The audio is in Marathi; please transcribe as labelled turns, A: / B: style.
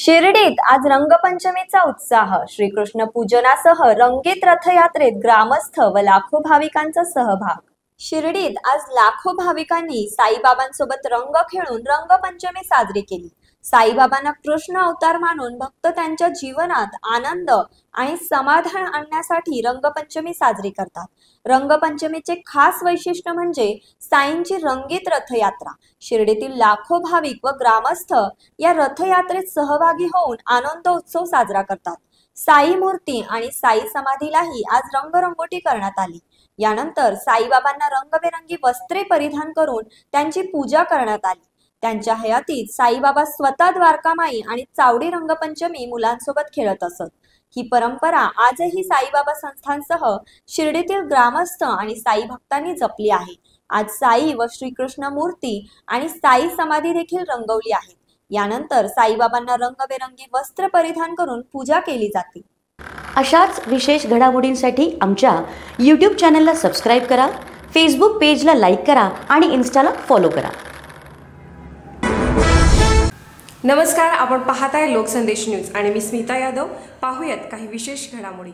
A: शिर्डीत आज रंगपंचमीचा उत्साह। श्रीकृष्ण पूजनासह रंगीत रथयात्रेत ग्रामस्थ व लाखो भाविकांचा सहभाग। शिर्डीत आज लाखो भाविकांनी साईबाबांसोबत रंग खेळून रंगपंचमी साजरी केली। साईबाबांना कृष्ण अवतार मानून भक्त त्यांच्या जीवनात आनंद आणि समाधान आणण्यासाठी रंगपंचमी साजरी करतात। रंगपंचमीचे खास वैशिष्ट्य म्हणजे साईंची रंगीत रथयात्रा। शिर्डीतील लाखो भाविक व ग्रामस्थ या रथयात्रेत सहभागी होऊन आनंद उत्सव साजरा करतात। साई मूर्ती आणि साई समाधीलाही आज रंगरंगोटी करण्यात आली। यानंतर साईबाबांना रंगबेरंगी वस्त्रे परिधान करून त्यांची पूजा करण्यात आली। त्यांच्या हयातीत साईबाबा स्वतः द्वारकामाई आणि चावडी रंगपंचमी मुलांसोबत खेळत असत। ही परंपरा आजही साईबाबा संस्थांसह शिर्डीतील ग्रामस्थ आणि साई भक्तांनी जपली आहे। आज साई व श्रीकृष्ण मूर्ती आणि साई समाधी देखील रंगवली आहे। यानंतर साईबाबांना रंगबेरंगी वस्त्र परिधान करून पूजा केली जाते।
B: अशाच विशेष घडामोडींसाठी आमच्या YouTube चॅनलला सबस्क्राईब करा, Facebook पेजला लाईक करा आणि Instaला फॉलो करा।
C: नमस्कार, आपण पाहताय लोकसंदेश न्यूज आणि मी स्मिता यादव। पाहूयात काही विशेष घडामोडी।